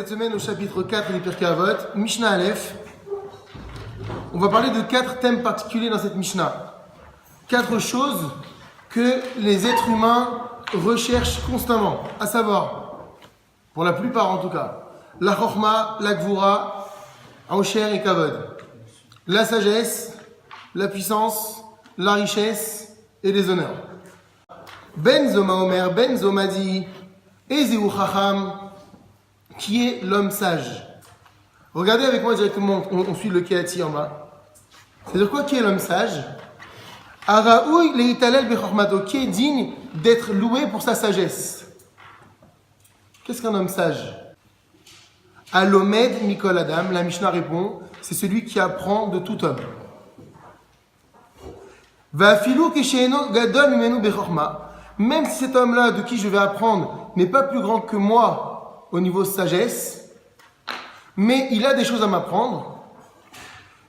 semaine au chapitre 4 du Pirkei Avot, Mishnah Aleph. On va parler de 4 thèmes particuliers dans cette Mishnah. 4 choses que les êtres humains recherchent constamment, à savoir, pour la plupart en tout cas, la Chokhma, la Gvura, Aosher et Kavod. La sagesse, la puissance, la richesse et les honneurs. Ben Zoma Omer, Ben Zoma dit, Ezeu Chacham, qui est l'homme sage. Regardez avec moi directement, on suit le Kéati en bas. C'est-à-dire quoi, qui est l'homme sage? Araoui leitalel bechormato, qui est digne d'être loué pour sa sagesse. Qu'est-ce qu'un homme sage? Alomed Mikol Adam, la Mishnah répond, c'est celui qui apprend de tout homme. Vafilu kesheeno gadol mimenu bechorma, même si cet homme-là de qui je vais apprendre n'est pas plus grand que moi au niveau sagesse, mais il a des choses à m'apprendre.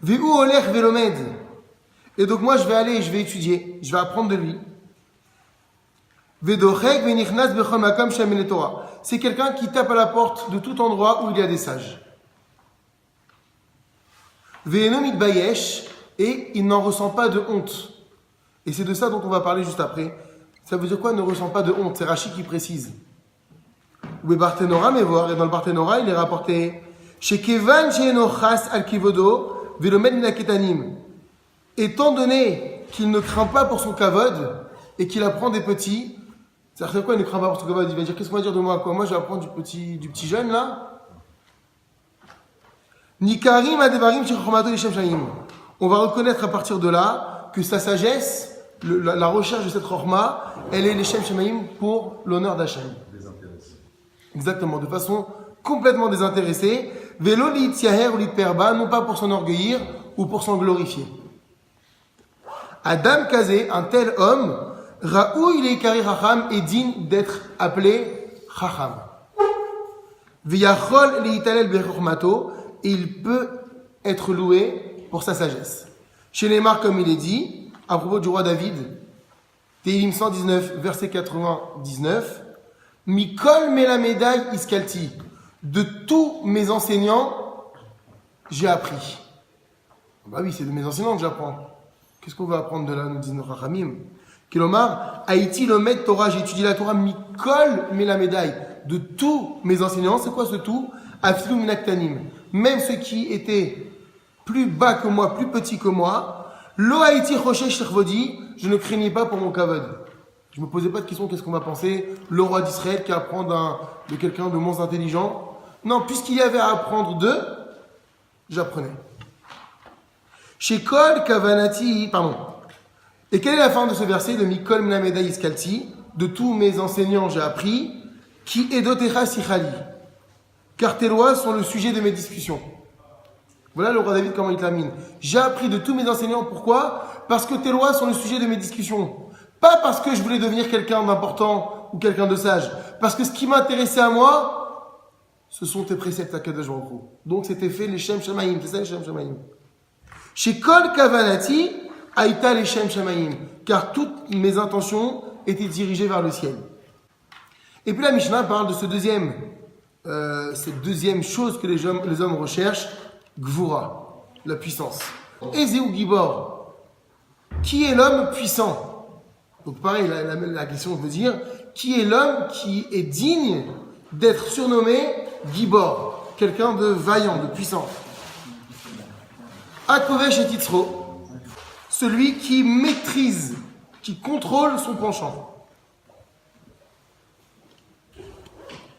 Veu olech velomed, et donc moi je vais aller, je vais étudier, je vais apprendre de lui. Vedochek venichnas bechol makom shemen Torah, c'est quelqu'un qui tape à la porte de tout endroit où il y a des sages. Ve'eno mitbayesh, et il n'en ressent pas de honte. Et c'est de ça dont on va parler juste après. Ça veut dire quoi, ne ressent pas de honte? C'est Rashi qui précise. Ou Barthénora, mais voir, et dans le Barthénora, il est rapporté chez Kevan she'eno chas al kivodo velomed min haketanim. Étant donné qu'il ne craint pas pour son kavod et qu'il apprend des petits, c'est-à-dire quoi, il ne craint pas pour son kavod? Il va dire, qu'est-ce qu'on va dire de moi? Quoi, moi, je vais apprendre du petit jeune là. Nikarim adevarim shechormato lishem shaim. On va reconnaître à partir de là que sa sagesse, la recherche de cette chorma, elle est lishem shaim pour l'honneur d'Hachem. Exactement, de façon complètement désintéressée. Velo li'itziaher ou li'perba, non pas pour s'enorgueillir ou pour s'en glorifier. Adam Kazé, un tel homme, Raoui leikari chacham, est digne d'être appelé chacham. V'yachol leitalel bechormato, et il peut être loué pour sa sagesse. Chez les marques, comme il est dit, à propos du roi David, Tehillim 119, verset 99, Mikol melamedai iskalti, de tous mes enseignants, j'ai appris. Bah oui, c'est de mes enseignants que j'apprends. Qu'est-ce qu'on va apprendre de là, nous disent nos Chachamim? Kilomar, Haïti lomed Torah, j'ai étudié la Torah, Mikol melamedai, de tous mes enseignants, c'est quoi ce tout? Afilu minaktanim, même ceux qui étaient plus bas que moi, plus petits que moi, lo Haïti choshesh chervodi, je ne craignais pas pour mon kavod. Je ne me posais pas de questions, qu'est-ce qu'on va penser? Le roi d'Israël qui apprend de quelqu'un de moins intelligent. Non, puisqu'il y avait à apprendre d'eux, j'apprenais. Chez Kol Kavanati, pardon. Et quelle est la fin de ce verset de Mikol Mlameda Iskalti? De tous mes enseignants, j'ai appris. Ki edotecha sichali. Car tes lois sont le sujet de mes discussions. Voilà le roi David, comment il termine. J'ai appris de tous mes enseignants, pourquoi? Parce que tes lois sont le sujet de mes discussions. Pas parce que je voulais devenir quelqu'un d'important ou quelqu'un de sage. Parce que ce qui m'intéressait à moi, ce sont tes préceptes à Kadosh Baruch Hu. Donc c'était fait les Shem Shamaim. C'est ça les Shem Shamaim. Chez Kol Kavanati, Aïta les Shem Shamaim. Car toutes mes intentions étaient dirigées vers le ciel. Et puis la Mishnah parle de cette deuxième chose que les hommes recherchent, Gvura, la puissance. Ezeu Gibor, qui est l'homme puissant? Donc pareil, la question veut dire, qui est l'homme qui est digne d'être surnommé Gibor, quelqu'un de vaillant, de puissant? Akovesh et Titzro, celui qui maîtrise, qui contrôle son penchant.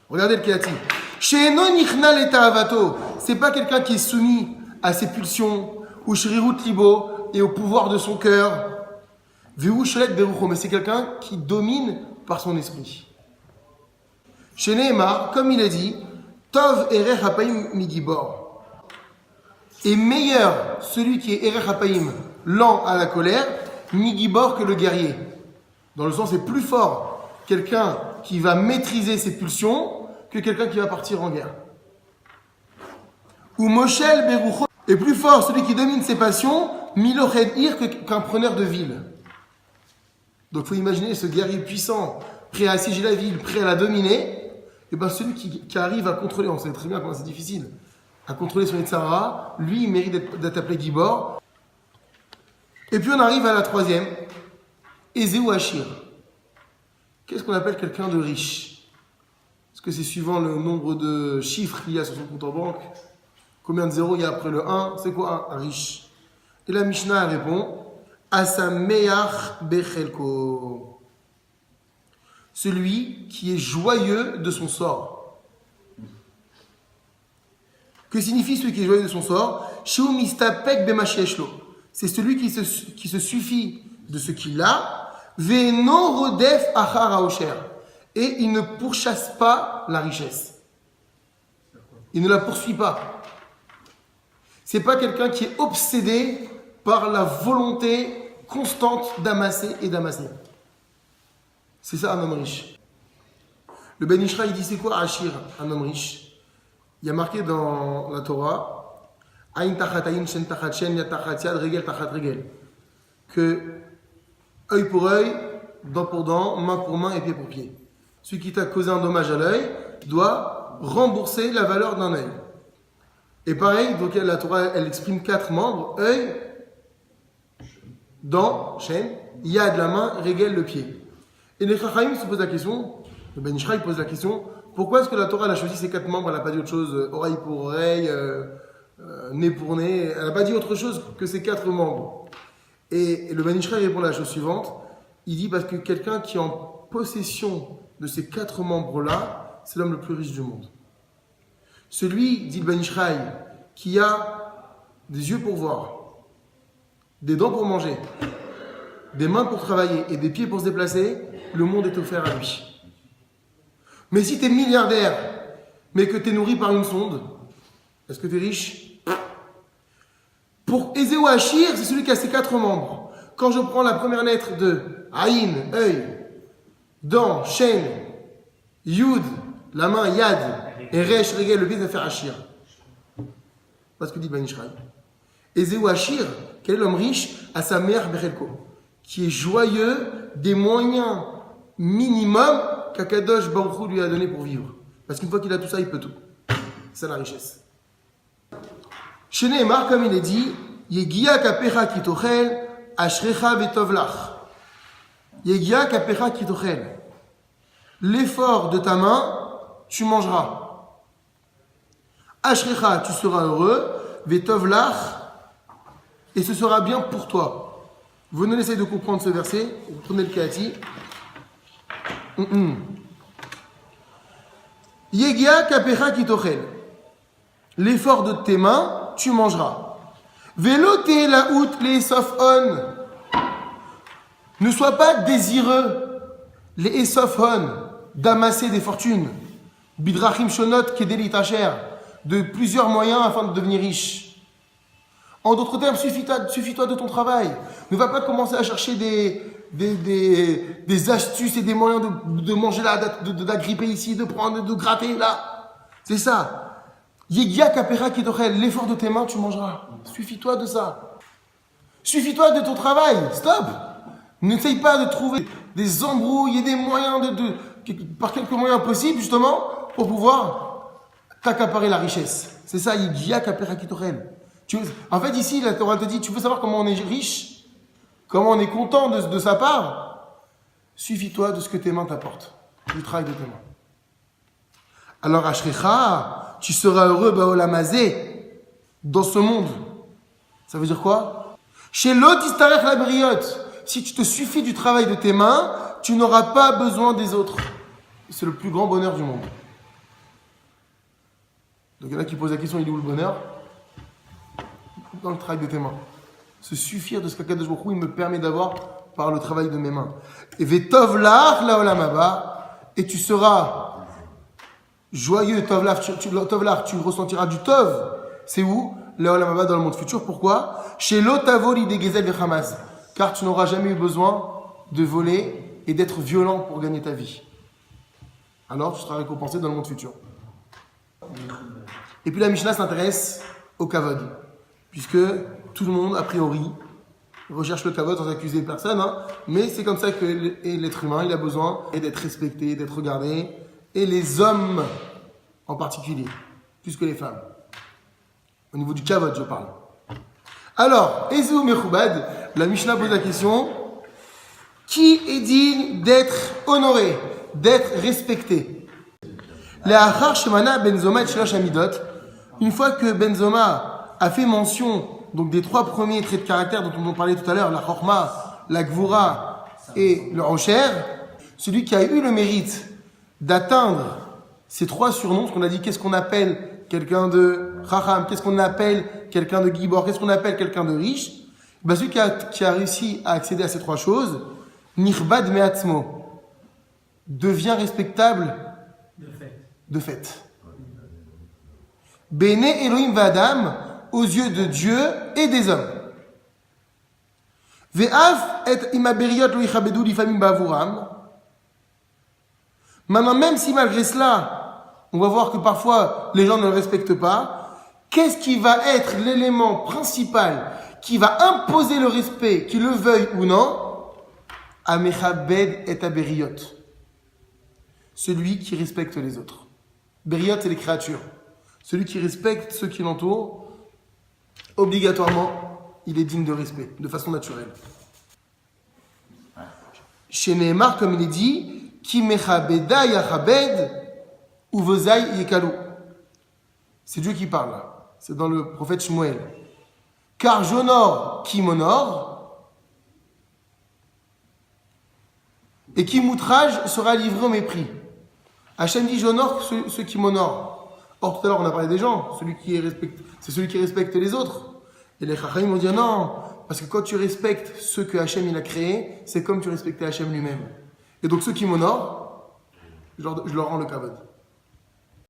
Regardez le Kéati. She'eno nichna leta'avato, c'est pas quelqu'un qui est soumis à ses pulsions, ou shrirut libo, et au pouvoir de son cœur. Veu sholet berucho, mais c'est quelqu'un qui domine par son esprit. Chez Nehemar, comme il a dit, Tov erech hapaim migibor. Et meilleur celui qui est erech hapaim, lent à la colère, migibor que le guerrier. Dans le sens, c'est plus fort quelqu'un qui va maîtriser ses pulsions que quelqu'un qui va partir en guerre. Ou Moshel berucho, est plus fort celui qui domine ses passions, miloched ir, qu'un preneur de ville. Donc il faut imaginer ce guerrier puissant, prêt à assiéger la ville, prêt à la dominer, et bien celui qui arrive à contrôler, on sait très bien comment c'est difficile, à contrôler son Yetzirah, lui, il mérite d'être appelé Gibor. Et puis on arrive à la troisième, Ezé ou Achir. Qu'est-ce qu'on appelle quelqu'un de riche? Est-ce que c'est suivant le nombre de chiffres qu'il y a sur son compte en banque? Combien de zéros il y a après le 1? C'est quoi un riche? Et la Mishnah elle répond, Asameach Bechelko. Celui qui est joyeux de son sort. Que signifie celui qui est joyeux de son sort? Sheu mistapek b'mashieshlo. C'est celui qui se suffit de ce qu'il a. Ve'no rodef achar haosher. Et il ne pourchasse pas la richesse. Il ne la poursuit pas. C'est pas quelqu'un qui est obsédé par la volonté constante d'amasser et d'amasser. C'est ça un homme riche. Le Ben Ishra, il dit c'est quoi Achir, un homme riche? Il y a marqué dans la Torah, Aïn tachat aïn, shen tachat shen, yad tachat yad, regel tachat regel. Que œil pour œil, dent pour dent, main pour main et pied pour pied. Celui qui t'a causé un dommage à l'œil doit rembourser la valeur d'un œil. Et pareil, donc la Torah, elle exprime 4 membres, œil, dent, chaîne, yad la main, regel le pied. Et les Chachamim se posent la question, le Ben Ishra pose la question, pourquoi est-ce que la Torah elle a choisi ces 4 membres, elle n'a pas dit autre chose, oreille pour oreille, nez pour nez, elle n'a pas dit autre chose que ces 4 membres. Et le Ben Ishra répond la chose suivante, il dit parce que quelqu'un qui est en possession de ces 4 membres-là, c'est l'homme le plus riche du monde. Celui, dit le Ben Ishra, qui a des yeux pour voir, des dents pour manger, des mains pour travailler et des pieds pour se déplacer, le monde est offert à lui. Mais si tu es milliardaire, mais que tu es nourri par une sonde, est-ce que tu es riche? Pour Ezé ou Achir, c'est celui qui a ses 4 membres. Quand je prends la première lettre de Aïn, œil, dent, chaîne, Yud, la main, Yad, et Resh, Regel, le pied, ça va faire Achir. Parce que dit Ben Ishraï. Ezé ou Achir, quel est l'homme riche? À sa mère Bechelko, qui est joyeux des moyens minimums qu'Akadosh Baruch Hu lui a donné pour vivre. Parce qu'une fois qu'il a tout ça, il peut tout. C'est la richesse. Chez Nehemar, comme il est dit, Yegia kapecha kitochel, ashrecha vetovlach. Yegia kapecha kitochel. L'effort de ta main, tu mangeras. Ashrecha, tu seras heureux, vetovlach, et ce sera bien pour toi. Vous venez d'essayer de comprendre ce verset, vous prenez le Kéati. Yegia kapecha kitochel. L'effort de tes mains, tu mangeras. Velote la out les sofon. Ne sois pas désireux, les esofon, d'amasser des fortunes. Bidrachim shonot kedeli tacher, de plusieurs moyens afin de devenir riche. En d'autres termes, suffis-toi de ton travail. Ne va pas commencer à chercher des astuces et des moyens de manger là, d'agripper ici, de prendre, de gratter là. C'est ça. Yegia kapera kitochel, l'effort de tes mains, tu mangeras. Suffis-toi de ça. Suffis-toi de ton travail. Stop. N'essaye pas de trouver des embrouilles et des moyens par quelques moyens possibles, justement, pour pouvoir t'accaparer la richesse. C'est ça, Yegia kapera kitochel. En fait, ici, la Torah te dit, tu veux savoir comment on est riche, comment on est content de sa part, suffis-toi de ce que tes mains t'apportent, du travail de tes mains. Alors, Ashrecha, tu seras heureux, Baolamazé, dans ce monde. Ça veut dire quoi? Chez l'autre, Istarech la briotte. Si tu te suffis du travail de tes mains, tu n'auras pas besoin des autres. C'est le plus grand bonheur du monde. Donc, il y en a qui posent la question, il est où le bonheur? Dans le travail de tes mains. Se suffire de ce qu'Akadosh Baruch Hu il me permet d'avoir par le travail de mes mains. Et vetovlach la olam haba, et tu seras joyeux, tovlach, tu ressentiras du tov. C'est où? La olam haba, dans le monde futur. Pourquoi? Chez l'otavoli des gezel vechamas, car tu n'auras jamais eu besoin de voler et d'être violent pour gagner ta vie. Alors tu seras récompensé dans le monde futur. Et puis la Mishnah s'intéresse au kavod. Puisque tout le monde, a priori, recherche le kavod sans accuser personne, hein, mais c'est comme ça que l'être humain, il a besoin d'être respecté, d'être regardé, et les hommes en particulier, plus que les femmes. Au niveau du kavod, je parle. Alors, Ezeu Mechoubad, la Mishnah pose la question, qui est digne d'être honoré, d'être respecté? Le'achar shemana Benzoma et Shlosh Amidot, une fois que Benzoma a fait mention donc des trois premiers traits de caractère dont on parlait tout à l'heure, la chorma, la gvura et le rocher, celui qui a eu le mérite d'atteindre ces trois surnoms, ce qu'on a dit, qu'est-ce qu'on appelle quelqu'un de chacham, qu'est-ce qu'on appelle quelqu'un de gibor, qu'est-ce qu'on appelle quelqu'un de riche, ben celui qui a réussi à accéder à ces trois choses, nirbad me'atzmo, devient respectable de fait. Bene Elohim v'Adam, aux yeux de Dieu et des hommes. Ve'af et imaberiot lo yichabedou lifamim ba'avuram. Maintenant, même si malgré cela, on va voir que parfois les gens ne le respectent pas, qu'est-ce qui va être l'élément principal qui va imposer le respect, qu'il le veuille ou non? Amechabed et aberiot. Celui qui respecte les autres. Beriot, c'est les créatures. Celui qui respecte ceux qui l'entourent, obligatoirement, il est digne de respect, de façon naturelle. Chez Nehemar, comme il est dit, Ki mechabeda yachabed uvozai yekalu. C'est Dieu qui parle là. C'est dans le prophète Shmuel. Car j'honore qui m'honore, et qui m'outrage sera livré au mépris. Hachem dit j'honore ceux qui m'honorent. Or, tout à l'heure, on a parlé des gens. C'est celui qui respecte les autres. Et les Chachamim vont dire non, parce que quand tu respectes ceux que Hachem il a créés, c'est comme tu respectais Hachem lui-même. Et donc, ceux qui m'honorent, je leur rends le kavod.